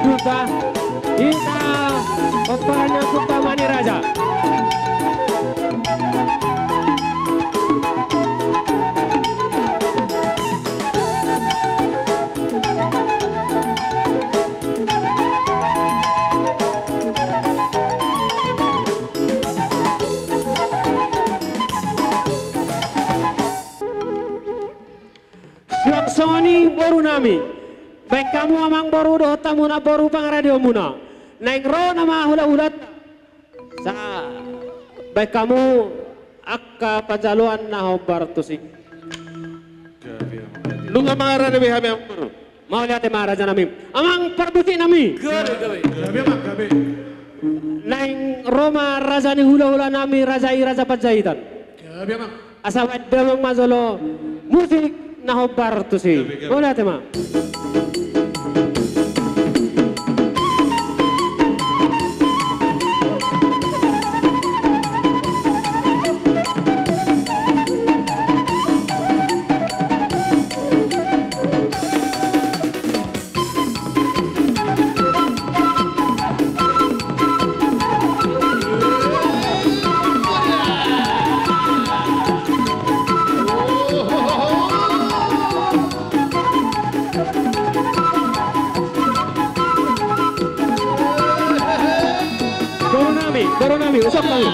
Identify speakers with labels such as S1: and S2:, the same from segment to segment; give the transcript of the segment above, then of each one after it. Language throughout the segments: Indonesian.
S1: Duta Ina Peperangan Kuntamani Raja. Siap Sony baru nami. Baik kamu amang baru do tamu na baru pang radio muna. Naing ro nama hula-hulat. Sa baik kamu akka pajaluan na hobar tusik.
S2: Lunga mga ranabi hami ang baru.
S1: Mau lihat mga raja nami. Amang perbuti nami.
S2: Gabi mak gabi.
S1: Naing Roma raja ni hula-hula nami raja pajaitan.
S2: Gabi mak.
S1: Asa wadamang mazolo musik na hobar tusik. Mau lihat ma. Nami, usap kami.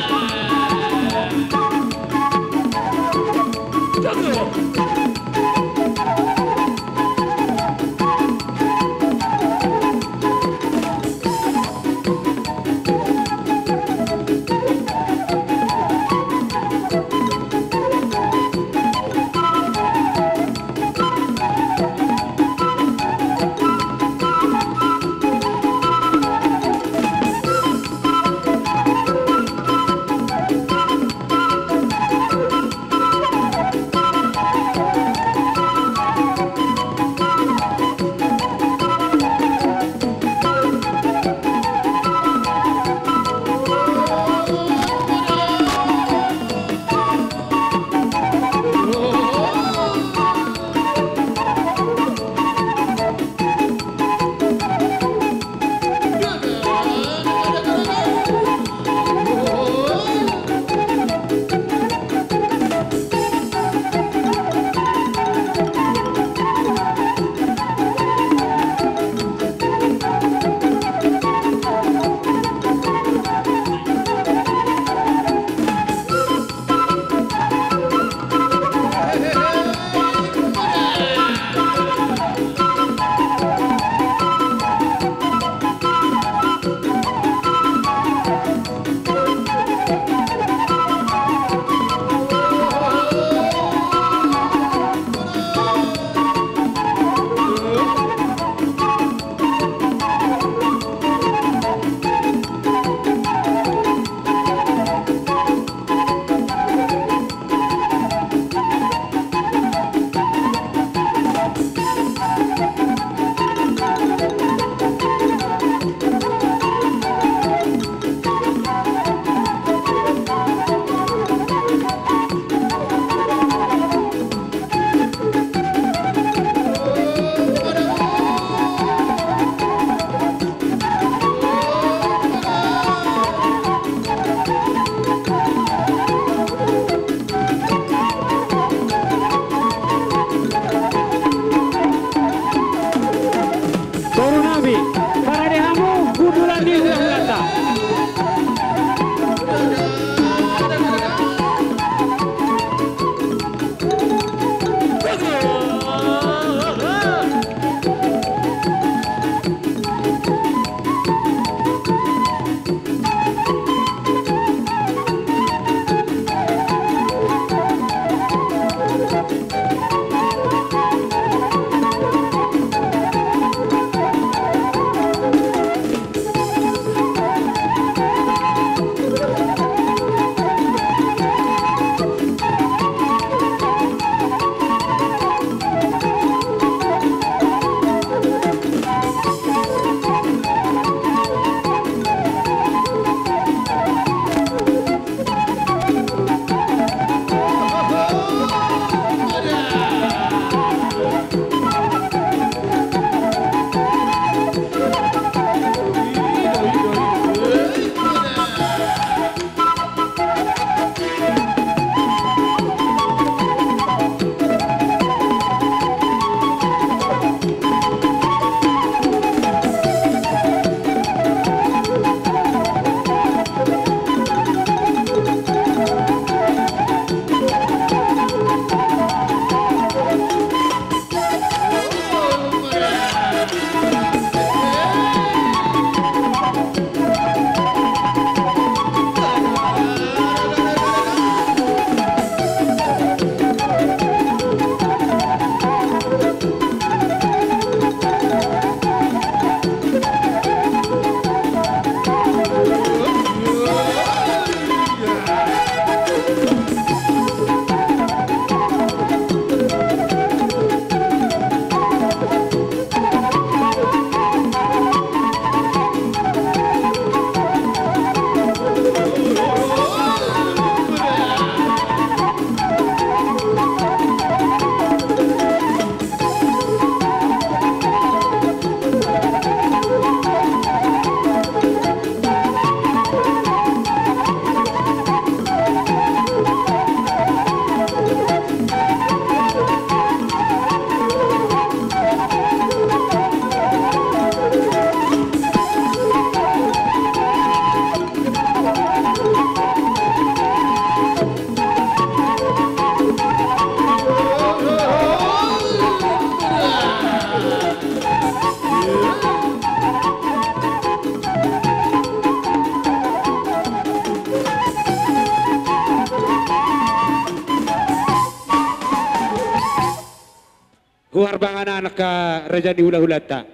S1: Huarbangan anak ka Rajani hula-hulata.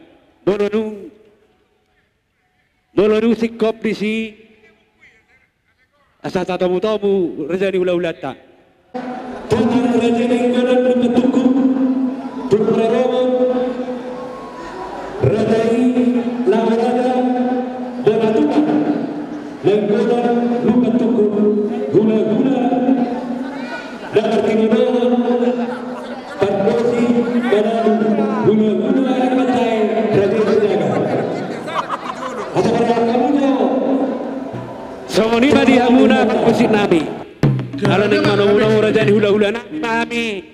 S1: Bolonu sikop di si asa tamu-tamu Rajani hula-hulata. Tentang Rajani kanan berbentukku berperangan Rajani lamarada beratukan lenggonan berbentukku hula-hula dan artinya Pardosi Banalu guna-guna air pantai Raja Berjaga. Atau pada kamu jauh. Somoni badi hamuna musik nabi. Kalau ning mano-mano Raja di hula-hula nami.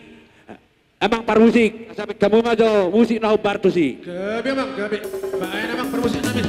S1: Amang parmusik sampai kamu maju musik nau partusi.
S2: Gabi amang gabi. Baik amang permusik nabi.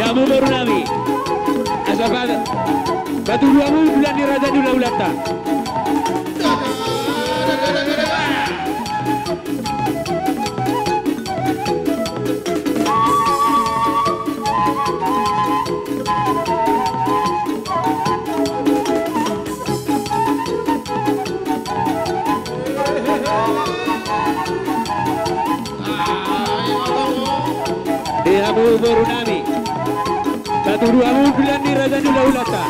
S3: Kamu baru nami. Asapan. Batu duamu bulan di Raja Dula Ulata. Kamu baru nami. Batu duamu bulan di Raja Dula Ulata.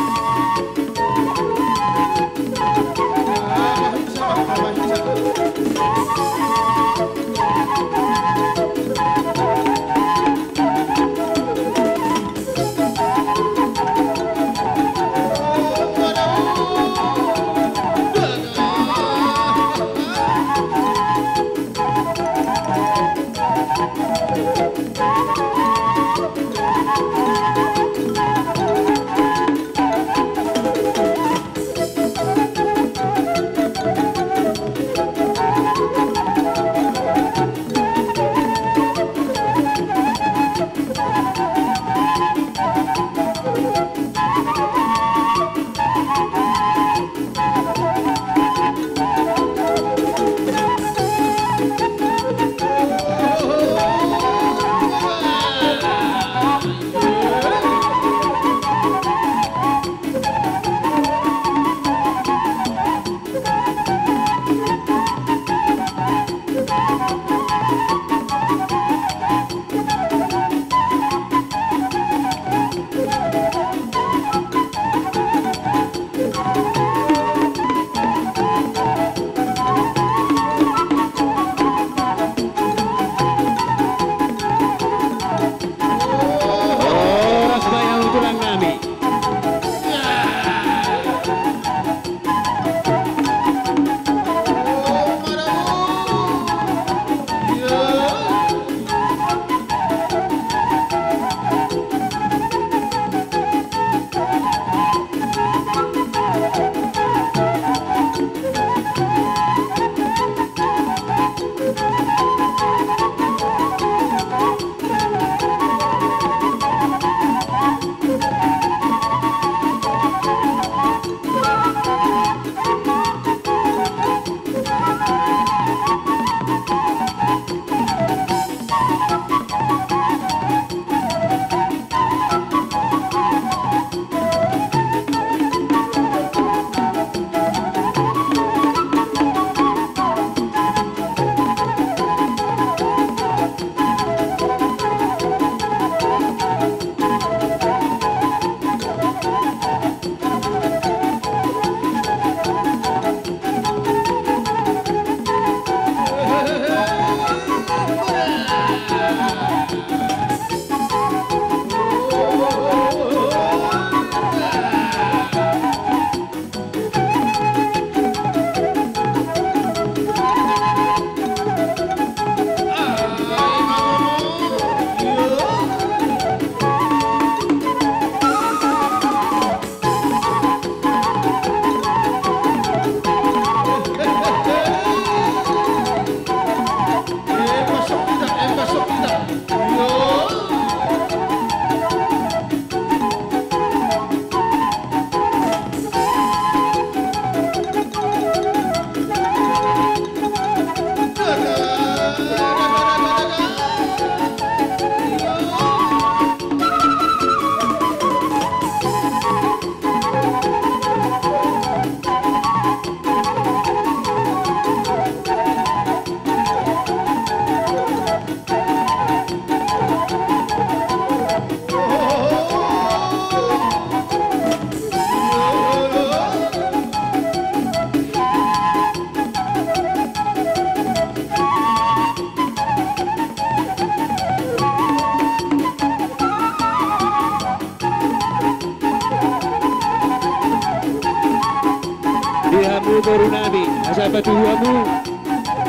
S3: Dihamu baru nabi, asal batu huamu,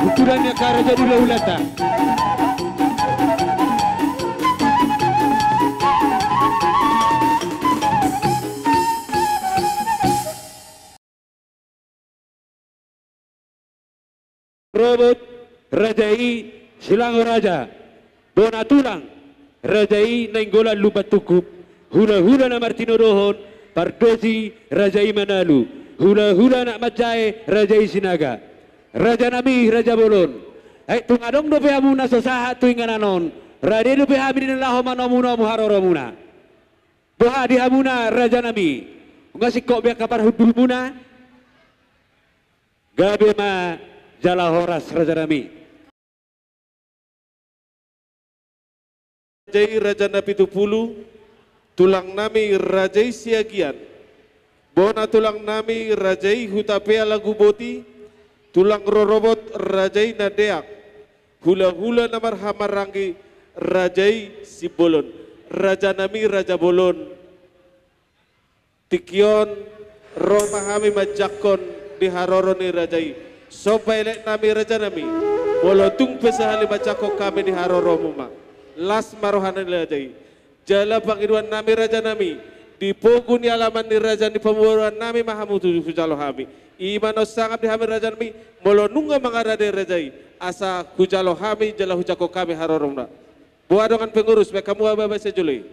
S3: ukurannya kara jadi laulata. Robot Rajai Silang Raja Bona Tulang Rajai Nenggolan Lubat Tukup hula-hula na Martino Dohon, Pardosi, Raja Imanalu, hula-hula na Macai, Raja Isinaga, Raja Nami, Raja Bolon. Ay, tungadong dope amuna sosaha tuingananon, Raja dope hamid na laho manomuna muharoro muna. Doha di hamuna Raja Nami, ngasih kok biar kapar hudul muna, gabe ma jala horas Raja Nami.
S4: Rajai Raja Napi Tupulu, tulang nami Rajai Siagian, bona tulang nami Rajai Hutapea Laguboti, tulang rorobot Rajai Nadeak, hula-hula namar Hamarangi Rajai Sibolon, Raja Nami Raja Bolon, Tikion Romahami Majakon di Haroroni Rajai, sobailek nami Raja Nami, bolotung pesahali Majako kami di Haroromuma. Las marohanan Rajai, jala pangiduan nami Raja Nami, di poguni alaman ni Raja di pemburuan nami mahamutu kujalo hami, imano sangap di hami Raja Nami, molo nunga mangarade Rajai, asa kujalo hami jala hujako kami haroromna. Buat dengan pengurus, mereka kamu apa sejuli.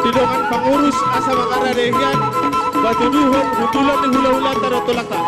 S4: Tidongan pengurus asa makara dehian batu duhon hutulan di hula-hula tarotolak tak.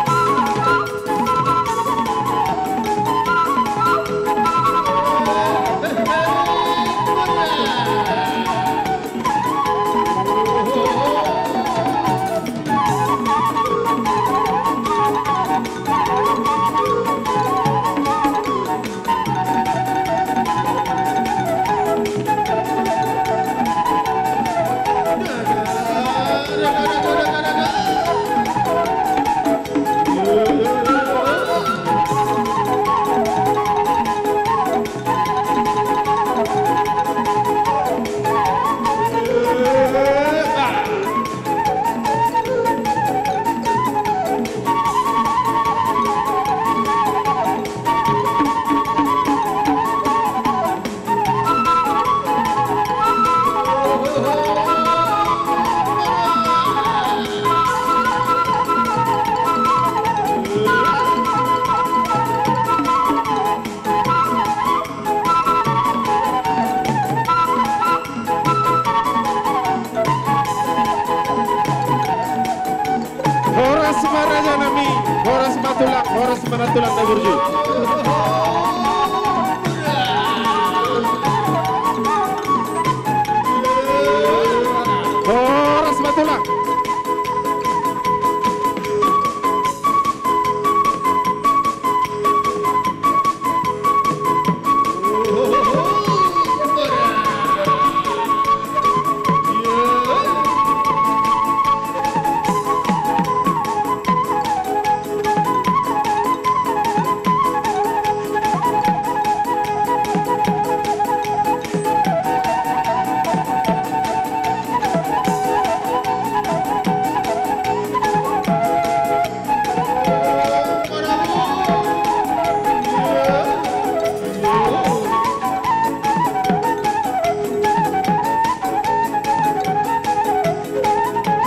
S4: Horas Manatulang na Burju. Horas Matulang.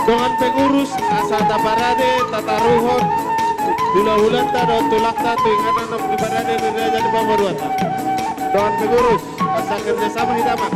S4: Dengan pengurus asata parade tata ruhon hula-hulan tado tulakta tuinganan nom di parade di raja di pembaruatan. Dengan pengurus asa kerjasama hidaman.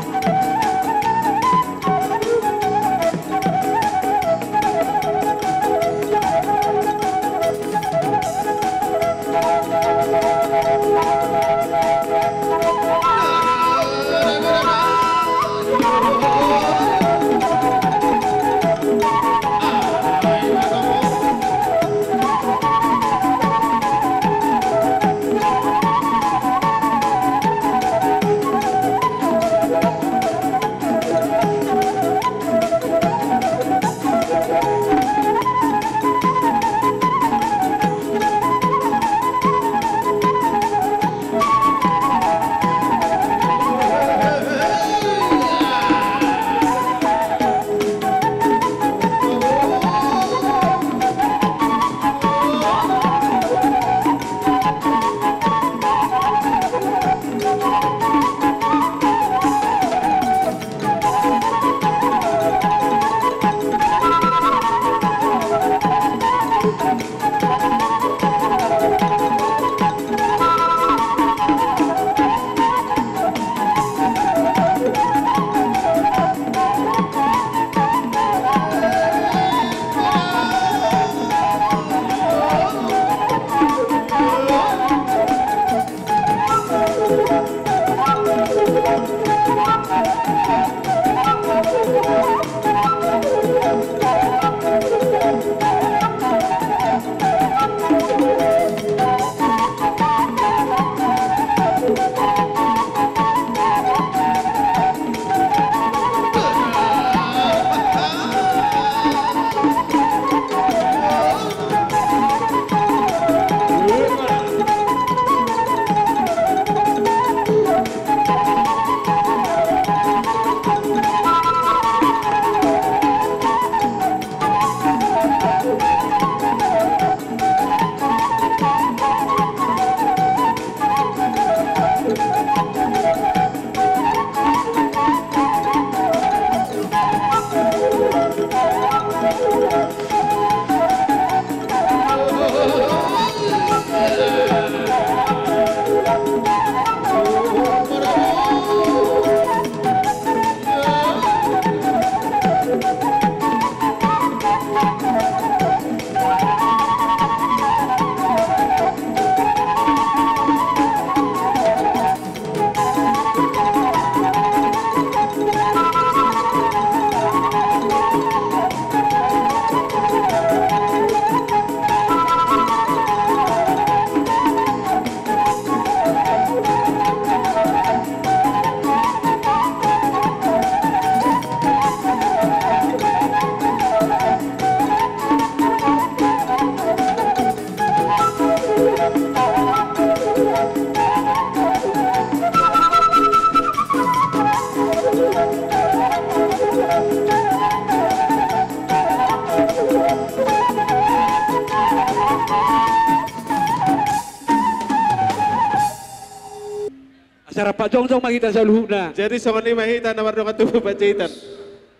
S3: Acara Pak Jongjong makita sa luhuna.
S4: Jadi songan ni mahita na marunong katubo pa jahitan.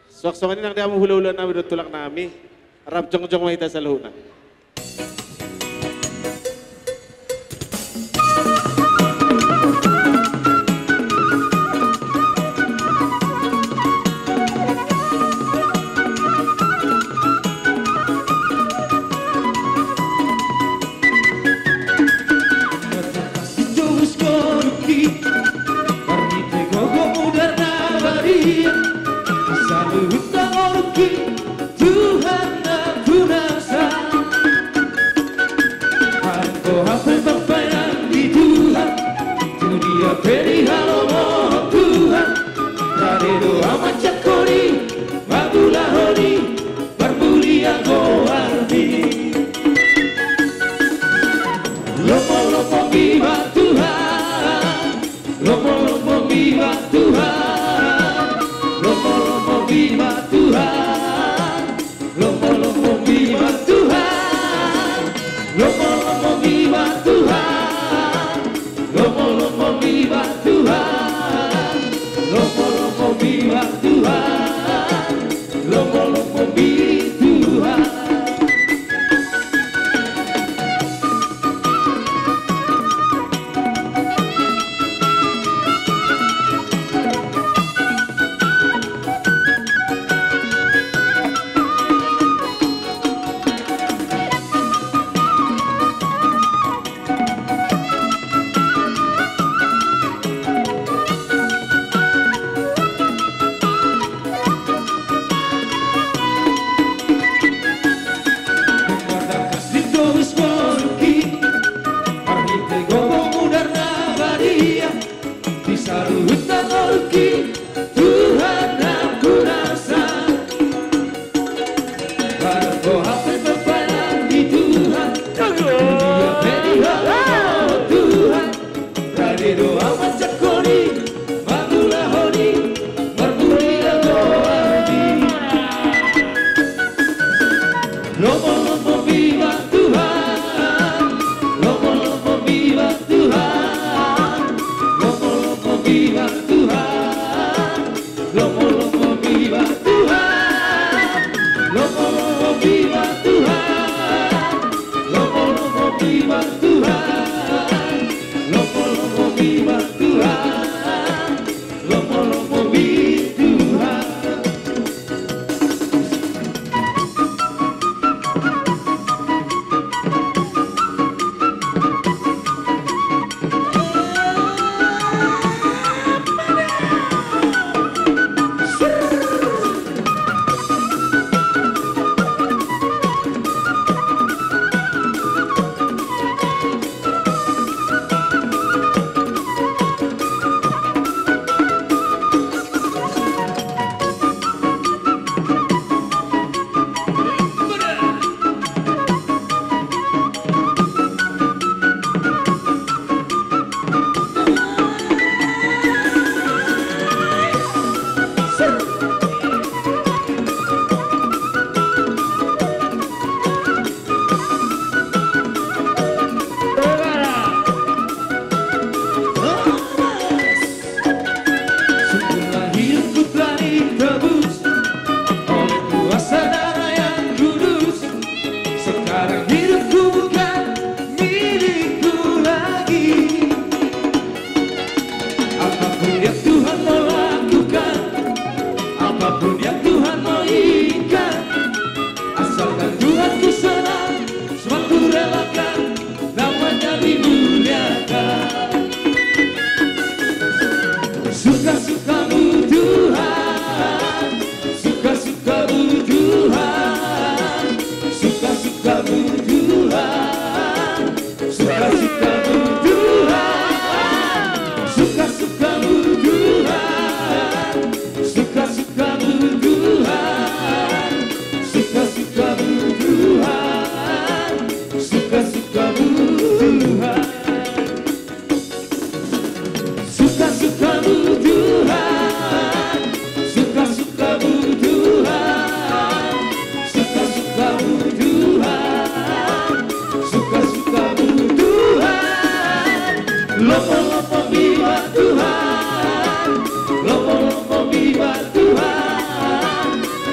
S4: Songan ni nang diamo hula-hula na bidot tulak nami. Arab jong-jong mahita sa luhuna.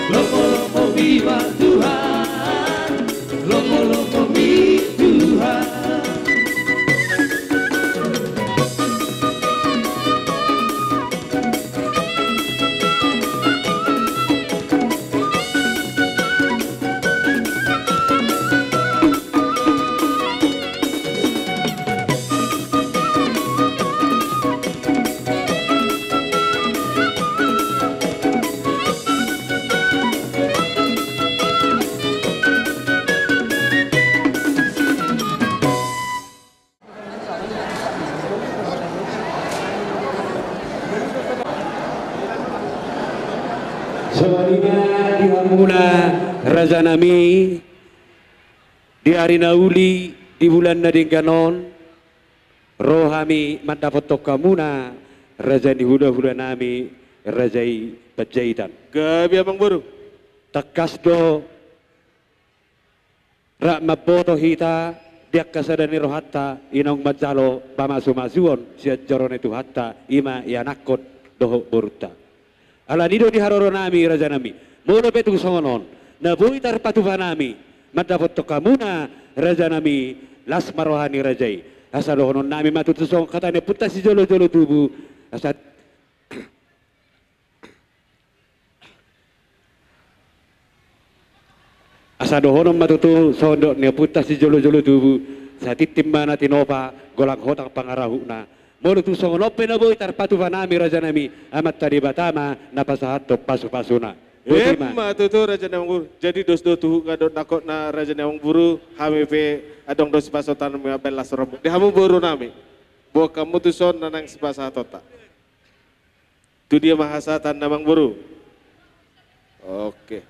S3: Lomo viva Tuhan, lomo mi Tuhan. Sebaliknya di Hamuna Raja Nami di hari nauli di bulan Nadingganon rohami madapotok kamuna Raja di hula-hula nami Rajai Pajaitan
S4: Gabi Amang Boru.
S3: takas do rak maboto hita diak kasadani rohatta inong majalo pamasu-masuon siat jorone tu hatta ima yanakot doho boruta. Ala nido di haroro nami Raja nami molo petu songonon na bui tarpatuva nami madapot to kamuna Raja nami las marohani Rajai asalohonon nami matutusong katane puta si jolo-jolo tubu asat asadohonon matutu sondo ne puta si jolo-jolo tubu sa titimana tinopa golang hotak pangarahuna molo tu songono pena boy tarpatuva nami Raja nami amat tadi batama napasahat to pasu-pasuna.
S4: Emma tutu Raja Namang Buru. Jadi dos do tuhu kadot nakot na Raja Namang Buru HMP adong dos pasotan mi apel lasrob. Di hamu buru nami. Bo kamu tu son nanang sepasa tota. Tu dia mahasatan Namang Buru. Oke.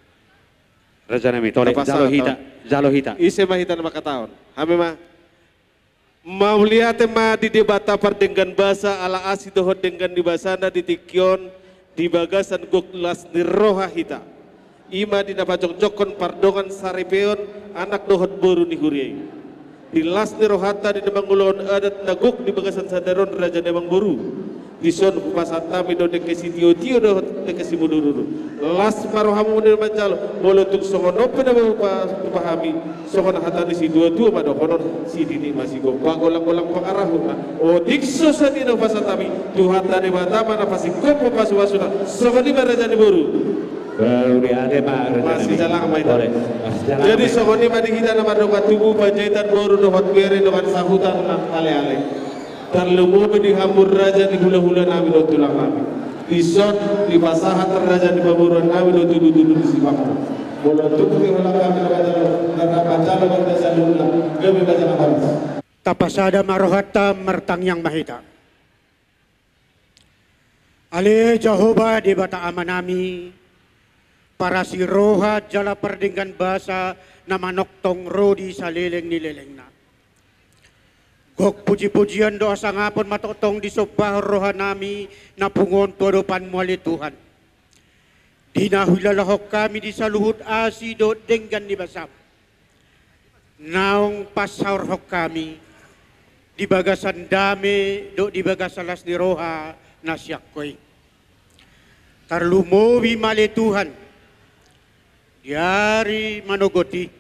S3: Raja nami tolek jalo hita.
S4: Ise mahita nama kataon. Hame mah mau lihat ma di debata dengan bahasa ala asi dohot dengan di basana di tikion di bagasan goklas di roha hita ima di napajok jokon pardongan saripeon anak dohot boru ni huriai di las ni rohata di demangulon adat nagok di bagasan sadaron Raja Demang Boru di son kupasatami do deke sitio tio do deke simudururu las marohamu ni manjalo bolotuk songono pena pahami songono hatani si dua mado konon si dini masih go golang-golang pangarahu o dikso sani no pasatami tu hatani batama na pasi go pasu-pasuna songoni Raja Demang Boru
S3: baru ada
S4: masih jalan main. Jadi songoni madi kita nama doa tubuh Pajaitan Boru dohot beri dohot sahutan ale-ale terlumumi di hambur Raja di hula-hula nami do tulang nami isot di pasahat Raja di baburan nami do tudu-tudu di sipakan bola tubuh di hula kami karena pacalo bangda salula gabi baca habis
S5: tapasada marohata mertang yang mahita ale Jehovah di bata amanami para siroha jala perdinggan basa nama noktong rodi saleleng nileleng na gok puji-pujian doa sangapon matotong di sobah rohanami na pungon tuadopan muali Tuhan. Dinahulalahok kami di saluhut asi do denggan di basam. Naong pasar hok kami di bagasan dame do di bagasalas di roha na syakoy. Tarlumowi mali Tuhan. Diari manogoti.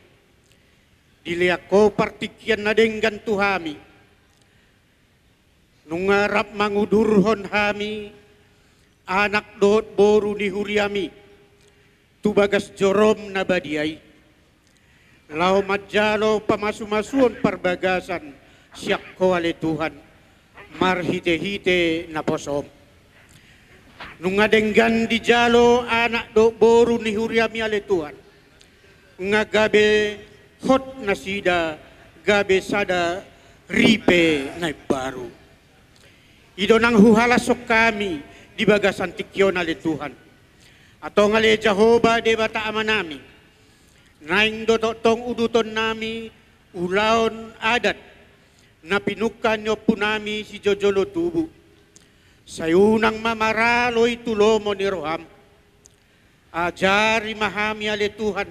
S5: Diliako partikian na denggan Tuhami. Nungarap mangudurhon hami anak dohot boru ni huriami tubagas jorom na badiay lau majalo pamasu-masuon perbagasan siak ko ale Tuhan marhite-hite na posom nungadenggan di jalo anak do boru ni huriami ale Tuhan ngagabe hot na sida gabe sada ripe na baru ido nang huhalasok kami di bagasan tikyon ale Tuhan. Atau ngale Jehovah de bata amanami. Naing dototong uduton nami ulaon adat na pinukan nyo punami si jojolo tubu. Sayunang mamaraloy tulomo ni Roham. Ajari mahami ale Tuhan.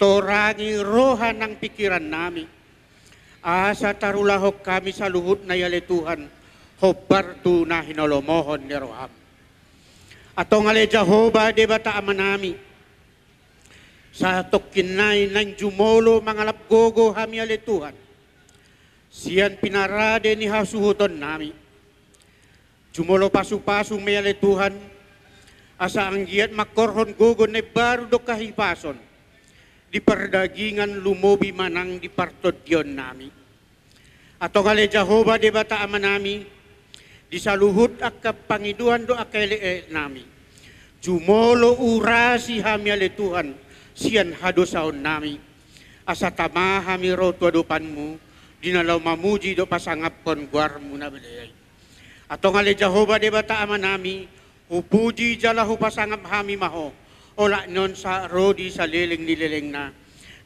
S5: Torangi roha ng pikiran nami. Asa tarulahok kami sa luhut na yale Tuhan. Hobartu na hinolomohon ni Roham. Atong ale Jehovah de bata amanami. Sa tokinay nang jumolo mangalap gogo hami ale Tuhan. Siyan pinarade ni hasuhuton nami. Jumolo pasu-pasu may ale Tuhan. Asa ang giat makorhon gogo na baru do kahipason. Di perdagingan lumobi manang di partodyon nami. Atong ale Jehovah di bata ama nami. Di saluhut ak pangiduan do akele nami. Jumolo urasi hami ale Tuhan. Siyan hadosaon nami. Asa tama hami roto adupanmu. Dinalaw mamuji do pasangap kon guarmu na belay. Atong ale Jehovah de bata ama nami. Upuji jalahu pasangap hami maho. Ola non sa rodi sa liling nilileng na.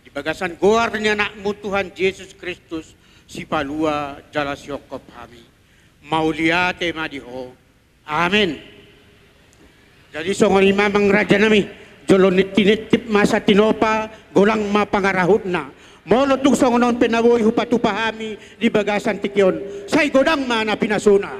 S5: Di bagasan guar niya na mo Tuhan Jesus Kristus. Si palua jala syokop hami. Mauliate madiho. Amen. Jadi songon imamang raja nami. Jolon tinitip masa tinopa golang mapangarahut na. Molo tung songonon penawoy hupatupahami di bagasan tikyon. Say godang mana pinasuna.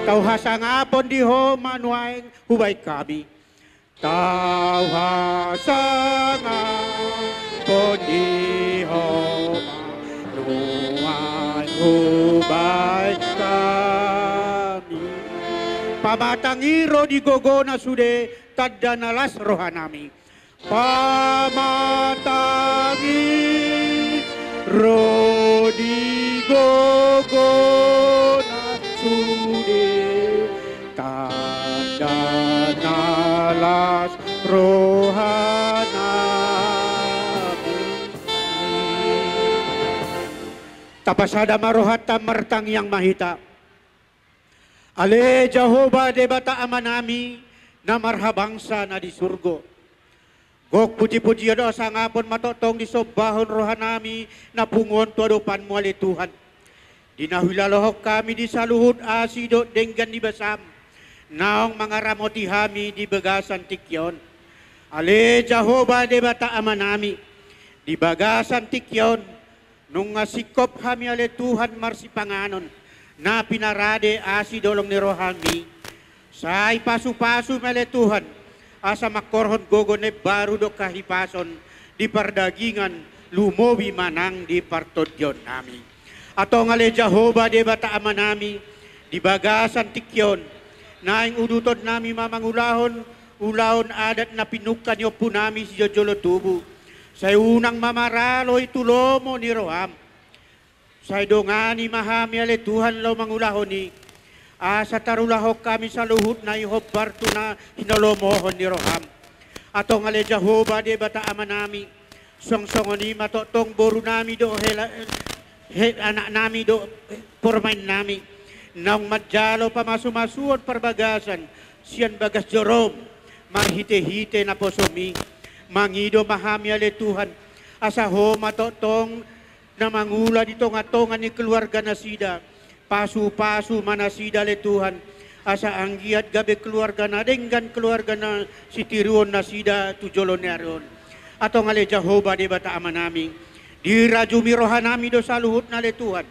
S5: Tau hasangapon di ho manuaing hubay kami. Tau hasangapon di ho manuaing hubay kami. Pamatangiro di gogona sude tadda nalas rohanami. Pamatangiro di gogona sude tadda nalas rohanami. Tapasada marohata martang yang mahita. Ale Jehovah debata amanami na marhabangsa na di surgo. Gok puji-puji do sangapon matotong di sobahon rohanami na pungon tuadopan mo ali Tuhan. Dinahulalahok kami di saluhud asido denggan di basam. Naong mga ramoti hami di bagasan tikyon. Ale Jehovah debata amanami di bagasan tikyon. Nung ngasikop hami ali Tuhan marsipanganon. Na pinarade asi dolong ni rohami sa ipasu-pasu mele Tuhan asa makorhon gogo ne baru do kahipason di pardagingan lumobi manang di partodyon nami atau ngale Jehovah de bata amanami di bagasan tikyon naing udutod nami mamangulahon ulahon adat na pinukan yo punami si jojolo tubu sa unang mamaralo itulomo ni roham. Sa dongani mahami ale Tuhan law mangulahon ni sa tarulahok kami sa luhut na ihobarto na hinalomohon ni roham. Atong ale Jehovah de bata amanami songsongon ni matotong boru nami do anak nami do pormain nami nang madjalo pamasumasuon perbagasan siyan bagas jorom manghite-hite na posomi mangido mahami ale Tuhan asa ho matotong na mangula dito nga tongan ni keluarga nasida pasu-pasu manasida le Tuhan asa anggiat gabe keluarga na denggan keluarga na si tiruon nasida tujolon naron atau ngale Jehovah de bata amanami dirajumi rohanami do saluhut na le Tuhan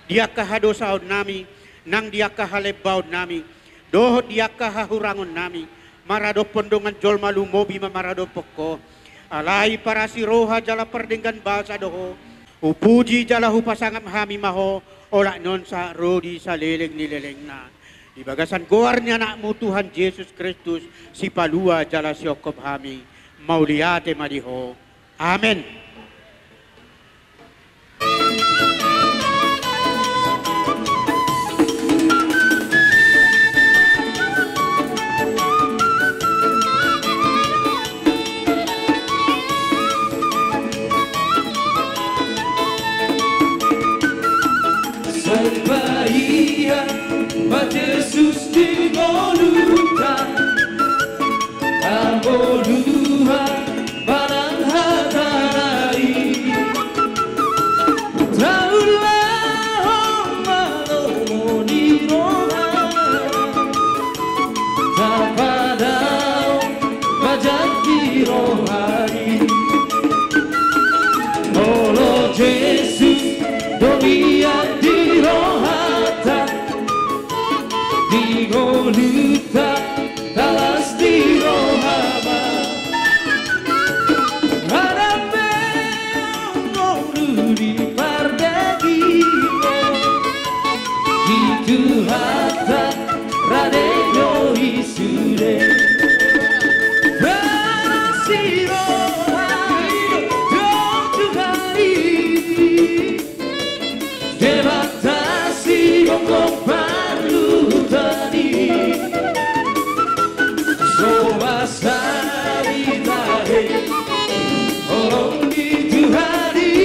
S5: dia kahadosaon nami nang dia kahalebaon nami dohot dia kahahurangon nami marado pondongan jol malumobi mamarado pokko alai para si roha jala perdenggan bahasa doho upuji jalahu pasangam hami maho olak non sa rodi sa leleng nileleng na. Di bagasan goarnya nakmu Tuhan Yesus Kristus si palua jala siokop hami mauliate madiho. Amen.
S6: Bahia, mas Jesus di voluta, a voluha, barang hatarai, traulah mano ni roha, tapadau bajak di rohari, olo Jesus domiat di rohata di voluta talas di rohaba harape noru di pardagino di tuhata radeyo isude berasi rohari do tuhari debatasi mengkomparu tadi Soasari tahe Orang itu hari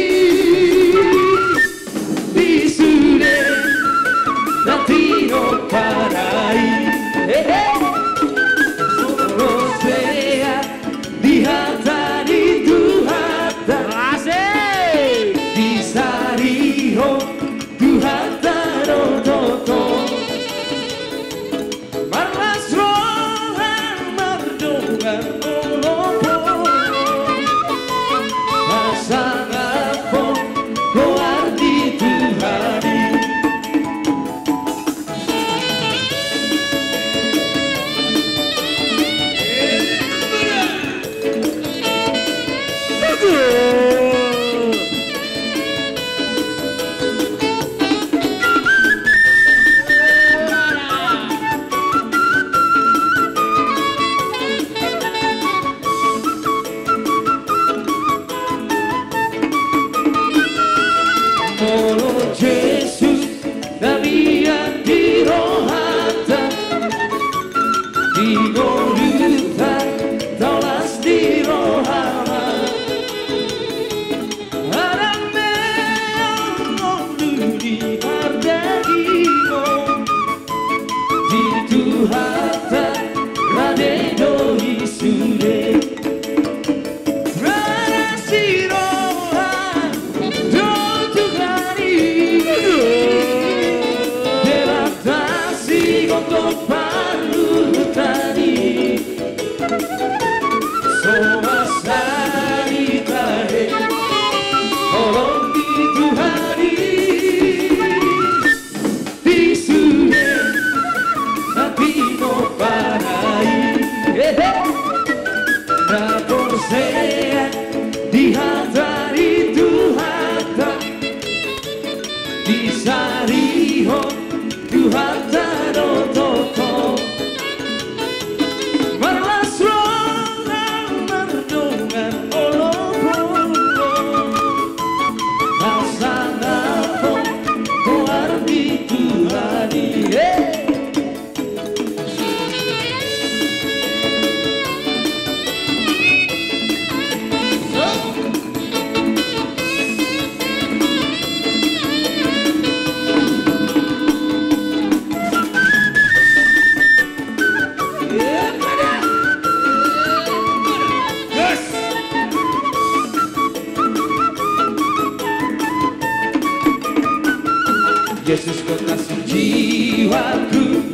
S6: Yesus kekasih jiwaku,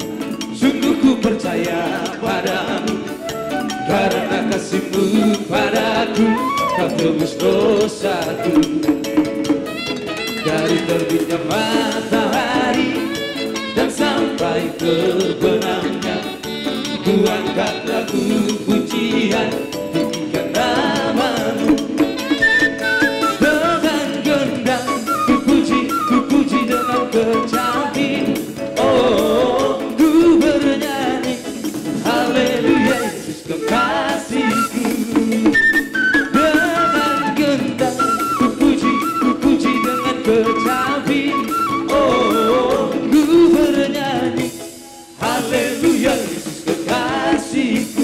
S6: sungguh ku percaya padamu. Karena kasih-Mu padaku, Kau tebus dosaku. Dari terbitnya matahari dan sampai terbenamnya, ku angkat lagu pujian, tinggikan nama-Mu. Dengan gendang ku puji dengan kecapi. Oh, ku bernyanyi haleluya Yesus kekasihku. Dengan gendang ku puji dengan kecapi. Oh, ku bernyanyi haleluya Yesus kekasihku.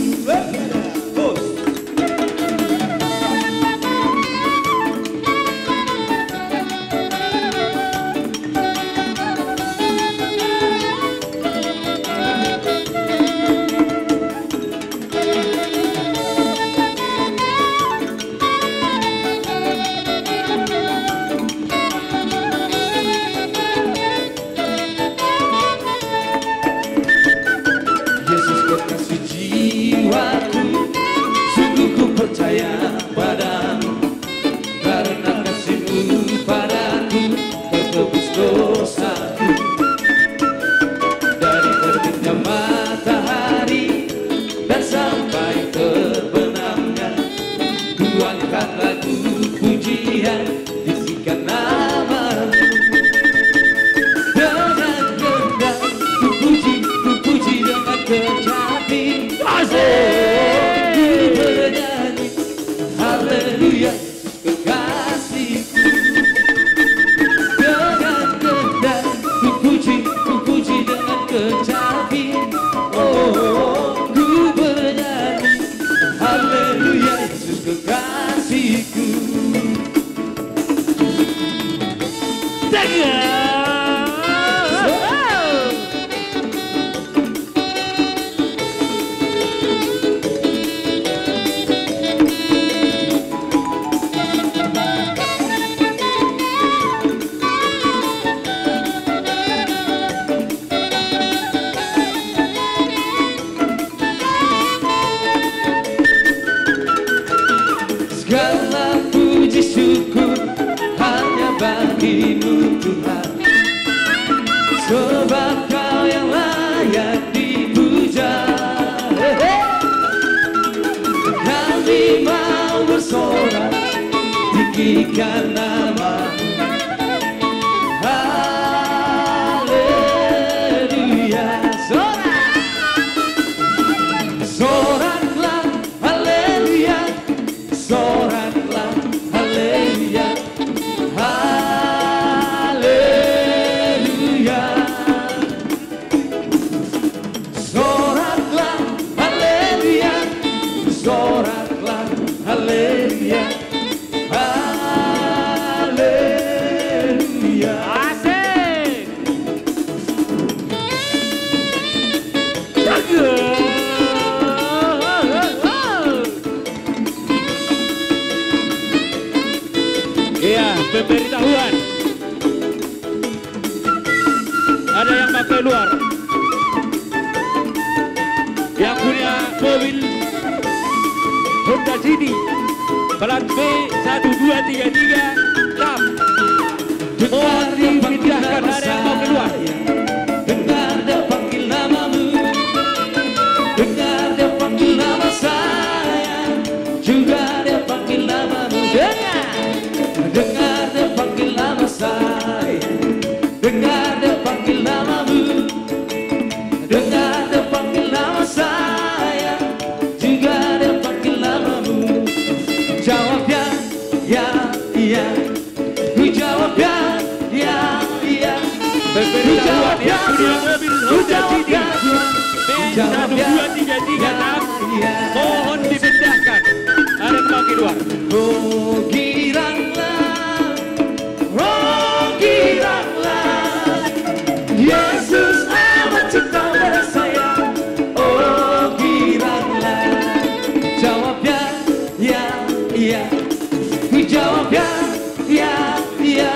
S6: Yesus kekasih jiwaku, sungguh ku percaya padamu. Karena kasih-Mu padaku, Kau tebus dosaku. Dari terbitnya matahari dan sampai terbenamnya, ku angkat lagu pujian, tinggikan nama-Mu. Dengan gendang ku puji dengan kecapi. Ku bernyanyi haleluya Yesus kekasihku. Dengan gendang ku puji dengan kecapi. Oh, ku bernyanyi haleluya Yesus kekasihku. Segala puji syukur hanya bagi-Mu Tuhan, sebab Kau yang layak dipuja. Kami mau bersorak, tinggikan nama-Mu. Haleluya. Soraklah haleluya, soraklah haleluya, haleluya. Soraklah haleluya, soraklah haleluya, haleluya.
S1: Asik.
S3: Iya, pemberitahuan. Ada yang pakai luar, yang punya mobil Honda City plat B1233 TAP, mohon dipindahkan. Ada yang mau keluar.
S6: Dengar dia panggil nama-Mu, dengar dia panggil nama saya, juga dia panggil nama-Mu. Dengar dia panggil nama saya, dengar dia panggil nama-Mu, dengar dia panggil nama saya, juga dia panggil nama-Mu. Jawab ya, ya, iya. Ku jawab ya, ya, iya.
S3: Pemberitahuan yang punya mobil Honda City B1233 TAP, mohon dipindahkan. Ada yang mau keluar.
S6: Oh giranglah, oh giranglah, Yesus amat cinta pada saya. Oh giranglah, jawab ya, ya, iya. Ku jawab ya, ya, iya.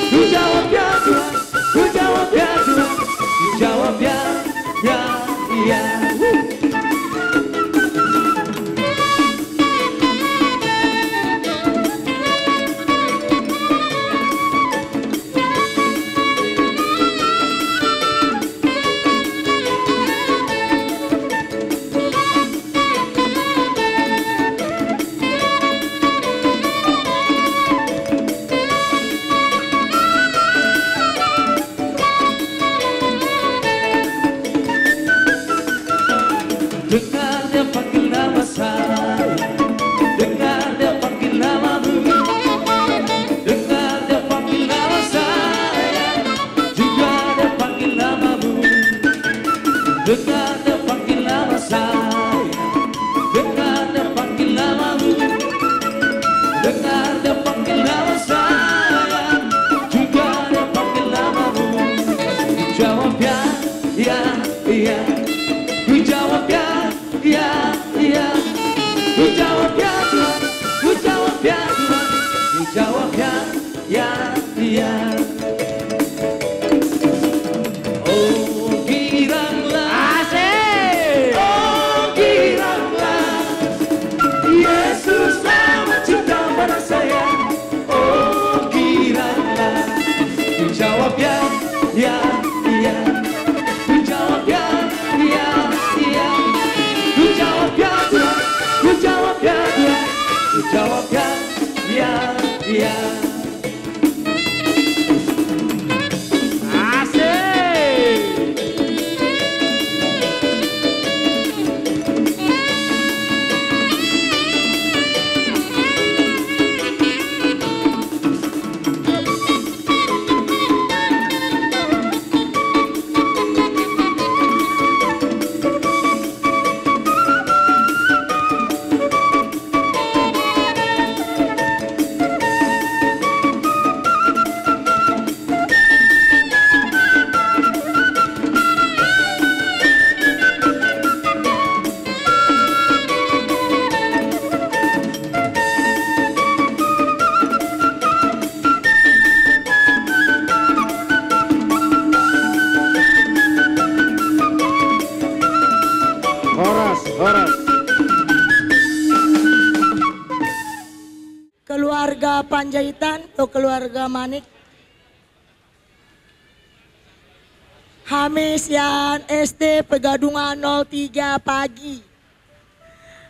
S6: Ku jawab ya Tuhan, ku jawab jawabnya ya dia. Oh giranglah,
S1: Asik.
S6: oh giranglah, Yesus lama cinta pada saya. Oh giranglah, ku jawab ya ya ya, ku jawab ya ya ya, ku jawab ya Tuhan, ku jawab ya Tuhan, ku jawab ya ya ya.
S1: Asik. Horas.
S7: Keluarga Panjaitan atau keluarga Manik, Hamis Yan ST Pegadungan 03 pagi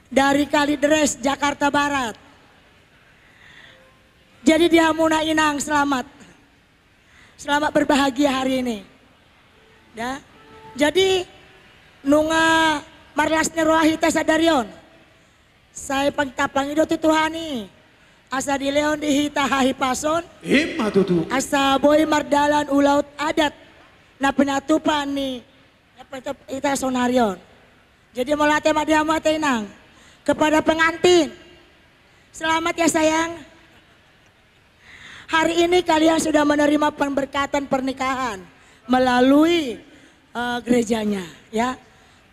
S7: dari Kalideres, Jakarta Barat. Jadi dia Muna Inang, selamat berbahagia hari ini. Ya. Jadi nunga marlasnya rohita sadarion. Saya pagtapang itu Tuhani. Asa di Leon dihita hahipason.
S2: Himma tutu.
S7: Asa boy mardalan ulaut adat. Na penatupan ni. Ita sonarion. Jadi mulate madiamate inang. Kepada pengantin. Selamat ya sayang. Hari ini kalian sudah menerima pemberkatan pernikahan. Melalui gerejanya ya.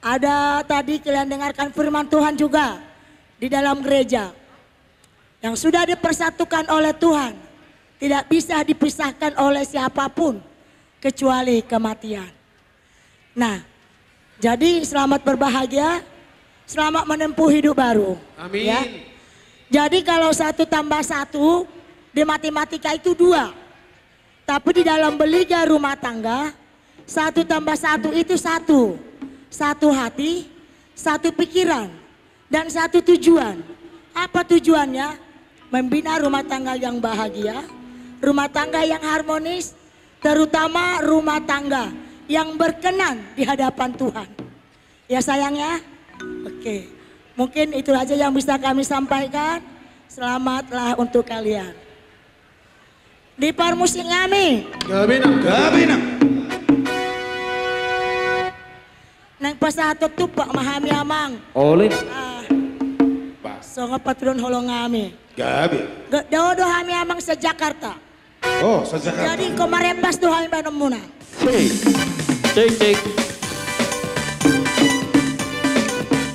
S7: Ada tadi kalian dengarkan firman Tuhan juga di dalam gereja. Yang sudah dipersatukan oleh Tuhan. Tidak bisa dipisahkan oleh siapapun. Kecuali kematian. Nah, jadi selamat berbahagia. Selamat menempuh hidup baru.
S2: Amin.
S7: Ya. Jadi kalau 1 tambah 1 di matematika itu 2. Tapi di dalam beliga rumah tangga 1 tambah 1 itu 1. 1 hati, 1 pikiran, dan 1 tujuan. Apa tujuannya? Membina rumah tangga yang bahagia, rumah tangga yang harmonis, terutama rumah tangga yang berkenan di hadapan Tuhan. Ya sayang ya? Oke, mungkin itu aja yang bisa kami sampaikan. Selamatlah untuk kalian. Di parmusik kami.
S2: Gabinang.
S7: Nang pasatot tu Pak Mahami Amang.
S6: Oleh
S7: So ngapatron holong kami.
S2: Gabi.
S7: Dodo kami Amang sa Jakarta.
S2: Oh, sa Jakarta.
S7: Jadi kumarembas tu kami ba muna.
S1: Cek.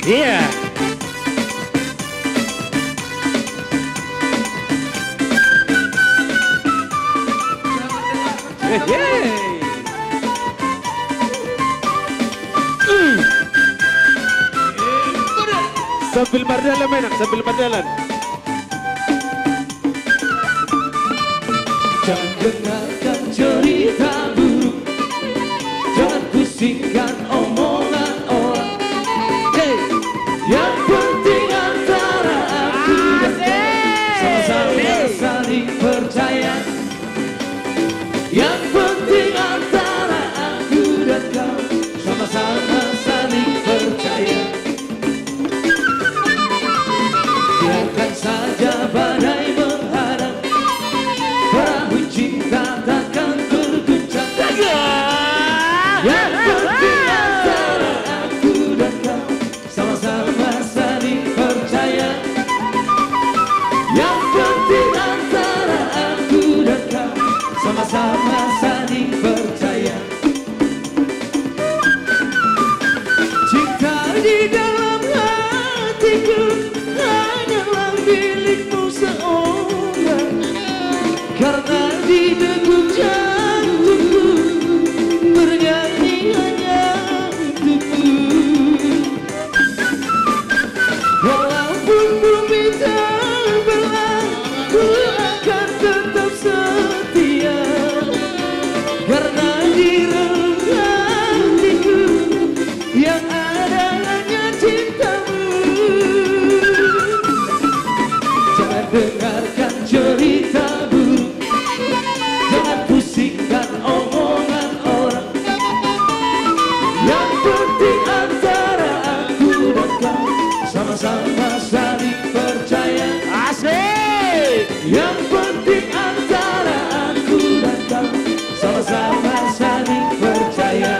S1: Iya.
S4: Sambil berjalan menak, sambil berjalan.
S6: Jangan dengarkan cerita buruk, jangan pusingkan omongan orang. Hey, yang penting antara aku dan kau sama-sama saling percaya. Yang penting antara aku dan kau sama-sama saling percaya. Biarkan saja badai menghadap, perahu cinta karena di degup jantungku bernyanyi hanya untukmu. Walaupun bumi terbelah, ku akan tetap setia, karena di relung hatiku yang ada hanya cintamu. Jangan dengarkan cerita buruk, jangan pusingkan omongan orang. Yang penting antara aku dan kau sama-sama saling percaya.
S1: Asik.
S6: Yang penting antara aku dan kau sama-sama saling percaya.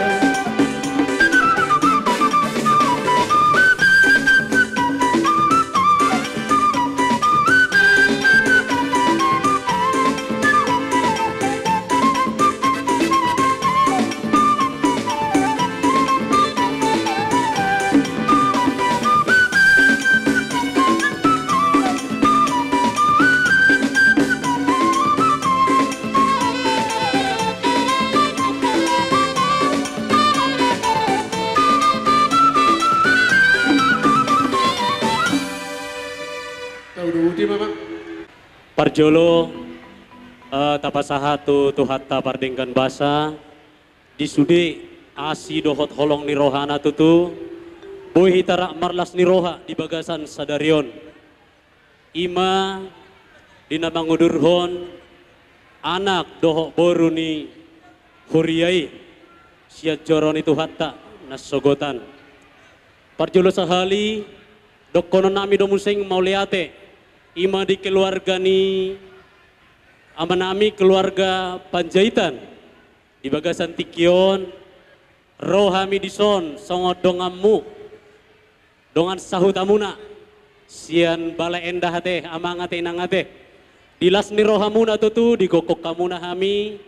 S2: Tahu dulu di mama.
S1: Parjolo tapasaha tu hatta pardingkan basa disude asi dohot holong ni rohana tutu boy hitara marlas ni roha di bagasan sadarion ima dina mangudurhon anak dohok boru ni huriyai siat joron itu hatta nasogotan parjolo sahali dokono nami domuseng mauliate ima di keluarga ni amanami keluarga Panjaitan di bagasan Tikion rohami dison songo dongammu dongan sahutamuna sian bala endah teh amangate nangate dilas ni rohamuna tutu digokok kamuna hami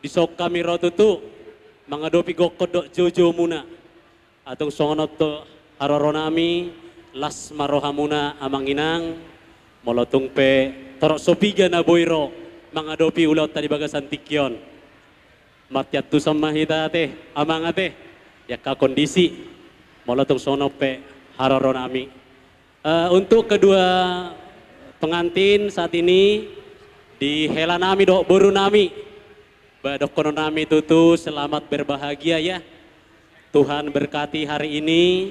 S1: disok kami ro tutu mangadopi gokok dok jojo muna atau songonot to haroronami las marohamuna amanginang molotung pe torok sopiga na boyro mangadopi ulot tadi bagasan Tikyon matyat tu sama hita teh amangate ya ka kondisi molotung sono pe haroronami. Untuk kedua pengantin saat ini di helanami dok boru nami badok kono nami tutu selamat berbahagia ya. Tuhan berkati hari ini.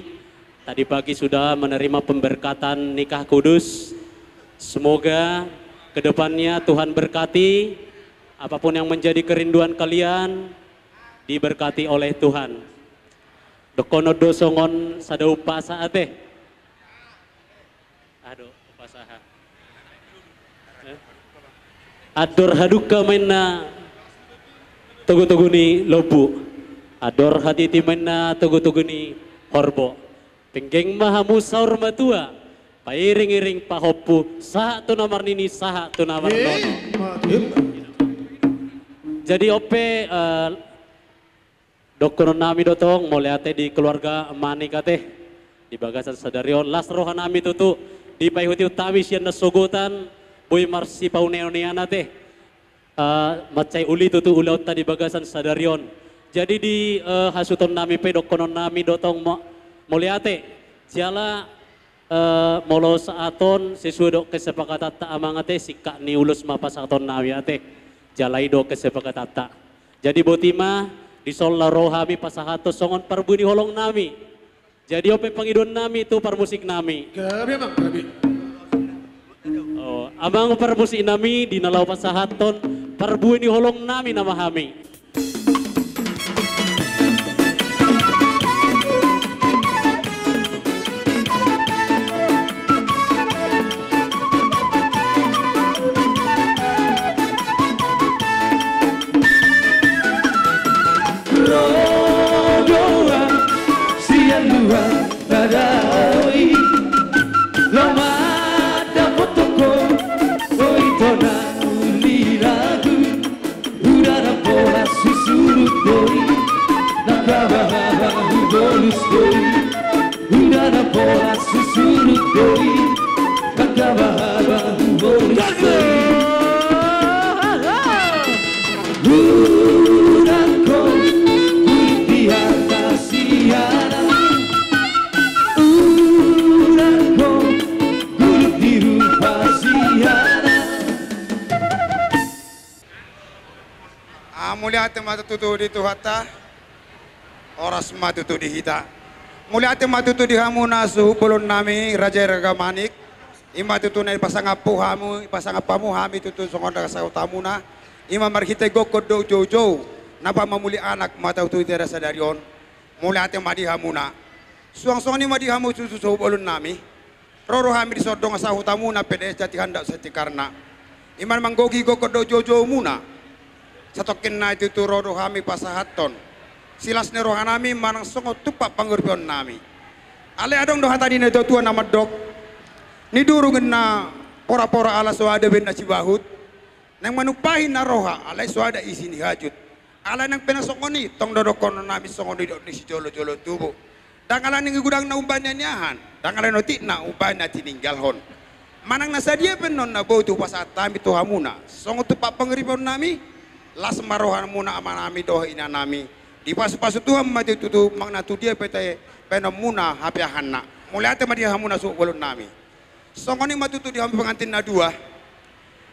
S1: Tadi pagi sudah menerima pemberkatan nikah kudus. Semoga kedepannya Tuhan berkati apapun yang menjadi kerinduan kalian diberkati oleh Tuhan. Dokono dosongon sada upasa ate. Aduh upasaha. Ador haduka mainna tugu-tuguni lobu. Ador hatiti mainna tugu-tuguni horbo. Penggeng maha musaur matua. Pairing-iring pahopu saha tu namar nini saha tu namar nono. Jadi ope dokono nami dotong moleate di keluarga mani kate di bagasan sadarion las rohanami tutu di paihuti utami sian nasogotan boy marsi pauneoniana teh macai uli tutu ulaut di bagasan sadarion. Jadi di hasuton nami pe dokono nami dotong moleate jala molo saaton sesuai dok kesepakatan tak amangate sikak ni ulus mapasaton nawiate jalai dok kesepakatan tak. Jadi botima di solla rohami pasahato songon parbuni holong nami. Jadi ope pangidon nami itu parmusik nami.
S2: Gabi emang gabi.
S1: Oh, amang parmusik nami di nalau pasahaton parbuni holong nami nama hami.
S6: Tadai lama dapat toko oi tona uli lagu udara pola
S8: Mulia ate matutu di tuhata, oras matutu di hita. Mulia ate matutu di hamuna suhu pulun nami Raja Ragamanik. Ima tutu na ipasanga puhamu, ipasanga pamuhami tutu songonda sa utamuna. Ima marhite gokod do jojo, napa mamuli anak mata tutu tera sadarion. Mulia ate madi hamuna. Suang-suang ni madi hamu susu suhu pulun nami. Roro hami di sordong sa utamuna PDS jati handak seti karna. Iman manggogi gokod do jojo muna. Satokin na itu rodo kami pasahaton. Silas ne rohanami manang songo tupak pangurpion nami. Ale adong do hatadi ne tuan nama dok. Ni durungen na pora-pora ala soada ben na cibahut. Nang manupahin na roha ala soada isi ni hajut. Ala nang penasongoni tong dodokon nami songo di si jolo-jolo tubuh. Dangala ning gudang na umbannya nyahan. Dangala notik na umbannya tininggal hon. Manang nasadia penon na bau tu pasatami tu hamuna. Songo tupak pangurpion nami. Las marohan muna amanami doh ina nami di pasu-pasu Tuhan mati tutu magna tu dia pete penomuna hapiahanna mulai ate madi hamuna su walun nami songoni matutu di hamu pengantin na dua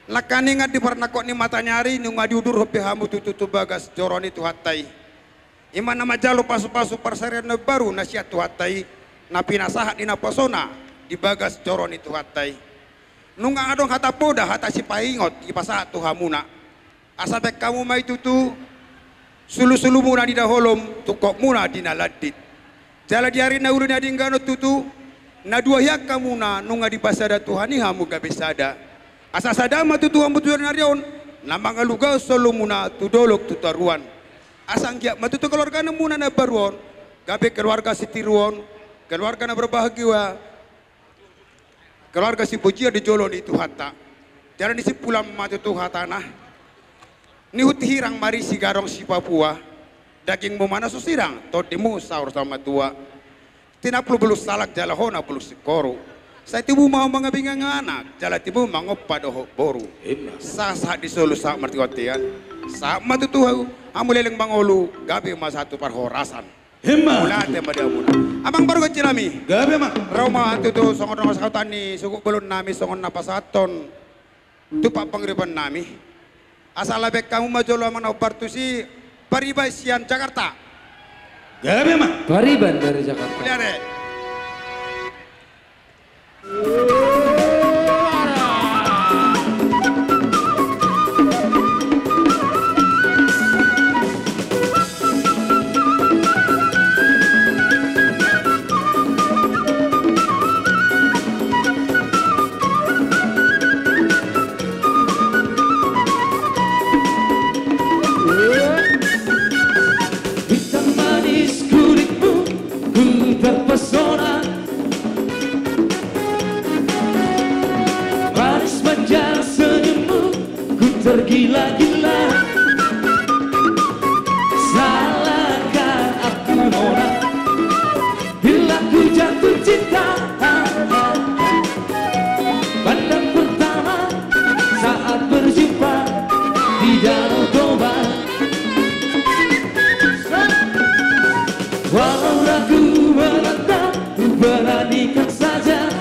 S8: lakani ngat di parnakok ni mata nyari ni ngadi udur hopi hamu tutu bagas joroni tu hatai iman nama jalo pasu-pasu perserian baru nasihat tu hatai napi nasahat di napasona di bagas joroni tu hatai nunga adong hata poda hata si paingot di pasahat tu hamuna asabek kamu mai tutu sulu-sulu muna di daholom tukok muna di naladit jala diari na ulu na dinggano tutu na dua yak kamu na nunga di pasada Tuhani hamu gabe sada asa sadama tutu hamu tuan narion na mangaluga solo muna tudolok tutaruan asang giak matutu keluarga na muna na baruon gabe keluarga si tiruon keluarga na berbahagia keluarga si bojia di jolo di tuhata jalan di si pulang matutu hatana ni huti hirang mari si garong si Papua daging mo mana susirang todimu saur sama tua tina pulu salak jala hona pulu sikoro sa tibu mau mga bingang anak jala tibu mangopa doho boru sa di solo sa martiwatian sa matutuhaw amuleleng bangolu gabi masatu parhorasan mula te madiamuna amang baru kecilami gabi mak rauma tutu songon rong sakautan ni suku belun nami songon napasaton tupak pangriban nami asal abek kamu majolo mana partusi Pariban Sian Jakarta.
S6: Gabe mah. Pariban dari Jakarta.
S8: Lihat deh.
S6: Terpesona manis manja senyummu ku tergila-gila salahkah aku nona bila ku jatuh cinta pandang pertama saat berjumpa di Danau Toba walau ragu menentang ku beranikan saja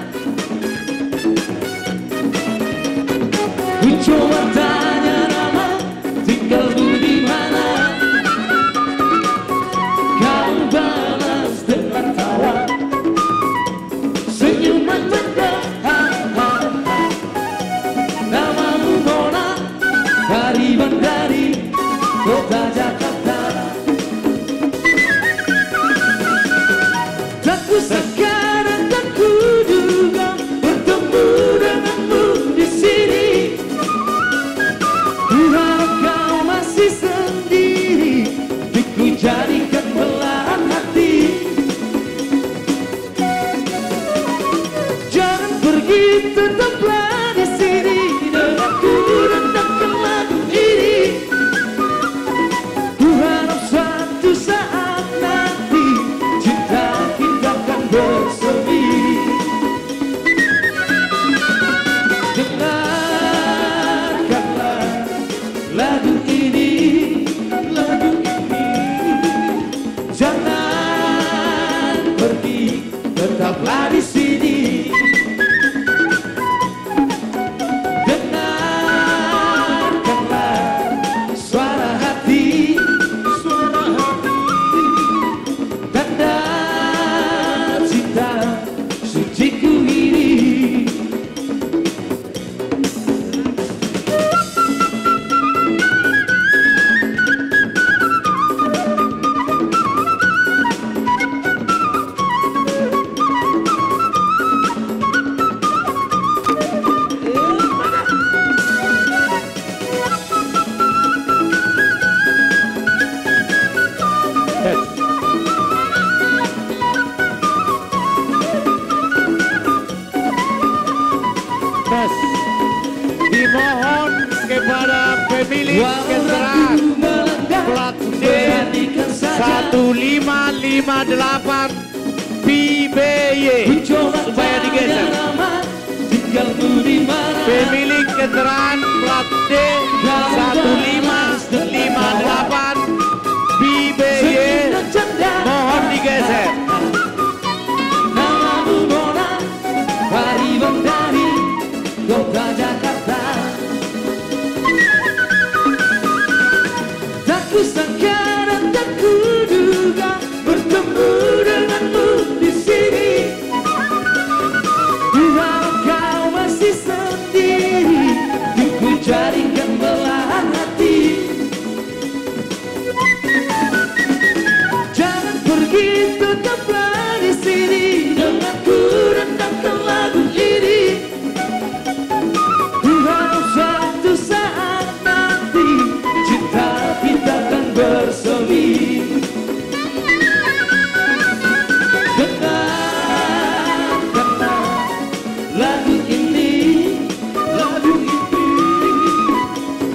S6: ku coba tanya nama tinggalmu di mana kau balas dengan tawa senyuman megah namamu Mona Pariban dari kota Jakarta. Sekarang tak kuduga bertemu denganmu di sini. Ku harap kau masih sendiri, ku jadikan belahan hati. Jangan pergi, tetaplah di sini denganku rendangkan lagu ini. Ku harap suatu saat nanti cinta bersemi. Dengarkanlah lagu ini, jangan pergi, tetaplah di sini. Dengarkanlah suara hati.
S4: pemilik kendaraan plat D 1558 PBY supaya digeser. Pemilik kendaraan plat D 1558 PBY mohon digeser.
S6: Namamu Mona, Paribang dari kota Jakarta. Tak kusangka dan tak kuduga bertemu denganmu di sini. Tuhan kau masih sendiri, ku jaringkan belahan hati. Jangan pergi, tetaplah di sini denganku rendangkan lagu ini. Tuhan suatu saat nanti cinta kita akan bersemi. Dengarkanlah lagu ini, lagu ini.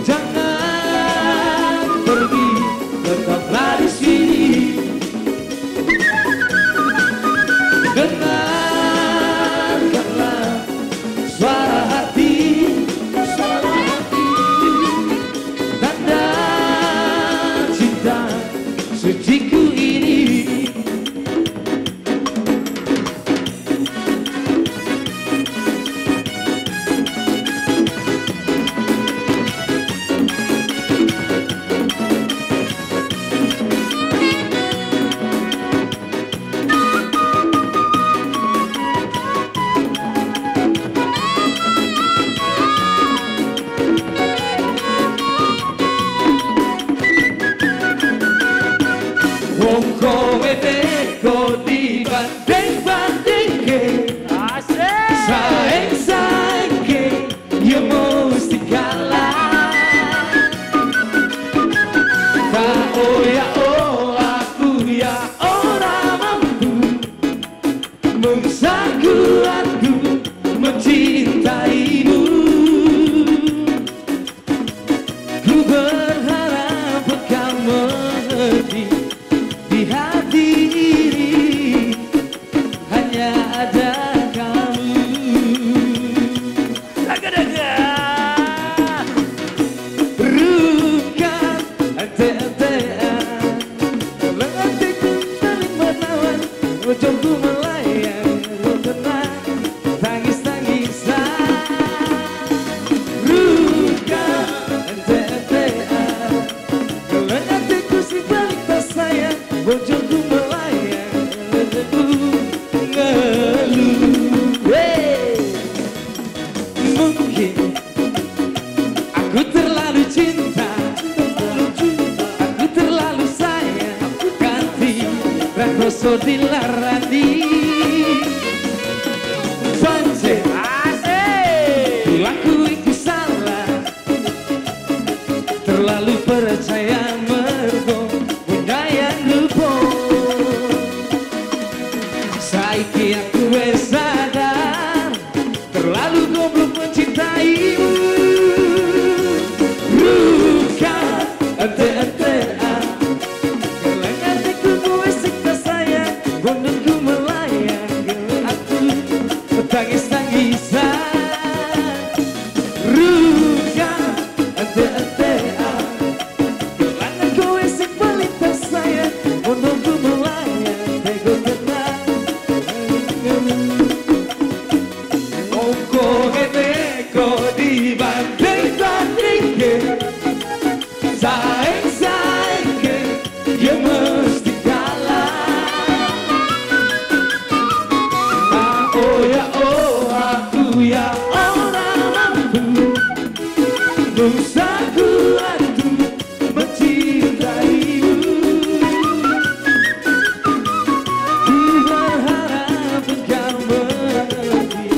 S6: Jangan pergi, tetaplah di sini. Dengarkanlah suara hati, tanda cinta suciku ini. Wong kowe teko dibanding-bandingke, saing-saingke ya mesti kalah. Kau ya oh aku ya ora mampu mengsaku aku mencintaimu. Ku berharap kau mengerti, di hati ini hanya ada kamu. Daga-daga rukan ante-antean, kalau hatiku saling menawan, ujungku melayang tenang, tangis-tangisan. Rukan ante-antean, kalau hatiku si balik tak sayang, ujungku melayang, tentu ngeluh. Mungkin aku terlalu cinta, aku terlalu sayang, ganti rakoso dilarani. Pancen aku itu salah, terlalu percaya mergo bunda yang lupa. Saiki aku wes sadar, terlalu goblok mencintaimu. Bukan ante-antean, kalau hatiku wes tak sayang, bondongku melayang, aku tangis-tangisan. Bukan ante-antean, kalau aku wes balik tak sayang, bondongku melayang, tego tenang. Ongko teko dibanding-bandingke, saing-saingke ya mesti kalah. Oh ya oh aku ya orang mampu mengsaku aku mencintaimu. Ku berharap engkau mengerti,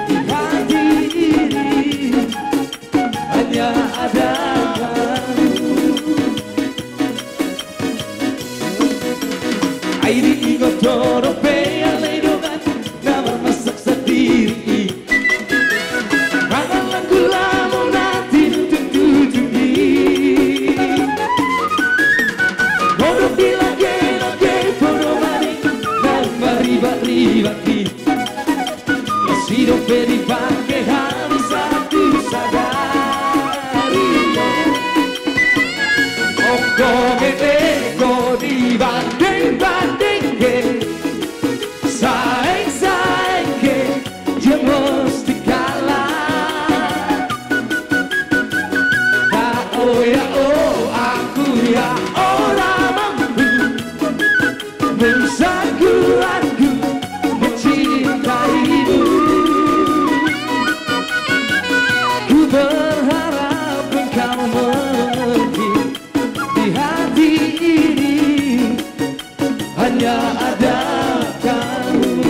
S6: di hati ini hanya ada kamu. Airi ingotoro pea leidongan, namar masak sendiri. Makan lagu lamu nanti tunggu-tunggu. oh aku ya orang mampu mensakuanku mencintaimu. Ku berharap engkau mengerti di hati ini hanya ada kamu.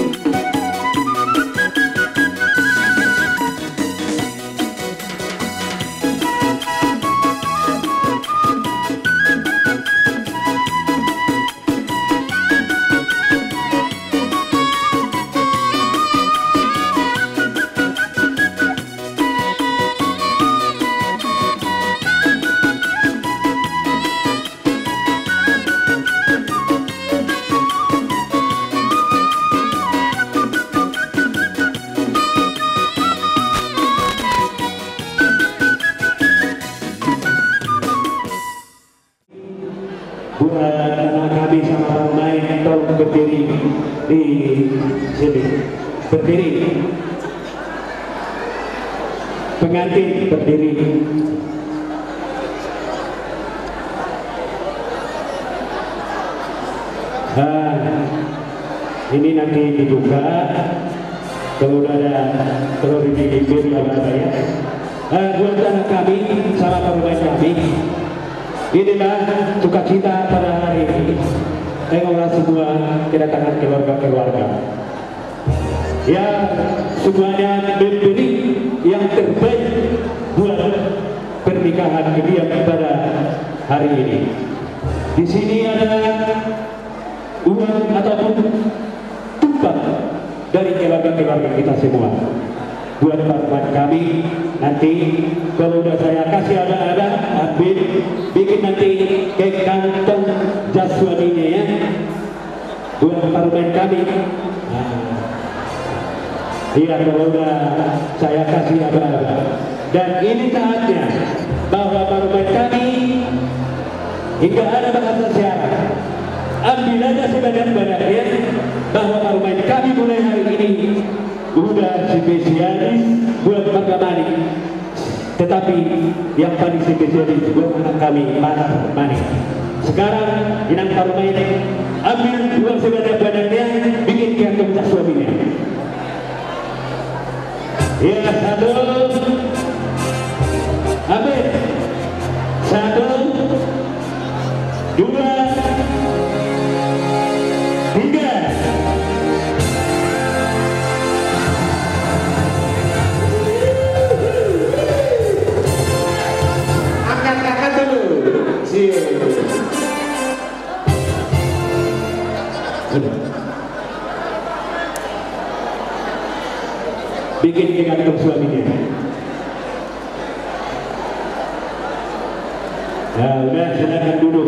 S3: Buat anak kami sama pemain tolong berdiri di sini, berdiri, pengantin berdiri. Ini nanti dibuka, kalau digigit sama saya. Buat anak kami sama pemain kami, inilah sukacita pada hari ini. Tengoklah semua kedatangan keluarga-keluarga. Ya, semuanya memberi yang terbaik buat pernikahan kalian pada hari ini. Di sini ada uang ataupun tumpah dari keluarga-keluarga kita semua. Buat teman kami nanti kalau udah saya kasih ada ambil bikin nanti ke kantong jas suaminya ya, buat parlemen kami. Iya, kalau udah saya kasih ada. Dan ini saatnya bahwa parlemen kami hingga ada bahasa syarat, ambil aja sebanyak-banyaknya bahwa parlemen kami mulai hari ini udah spesialis buat warga Manik, tetapi yang paling spesialis buat anak kami para Manik. Sekarang inang parlemen ambil uang sebanyak-banyaknya bikin kantong jas suaminya. Ya, satu, ambil, satu, dua, tiga. Bikin ke kantong suaminya. Ya udah, silakan duduk.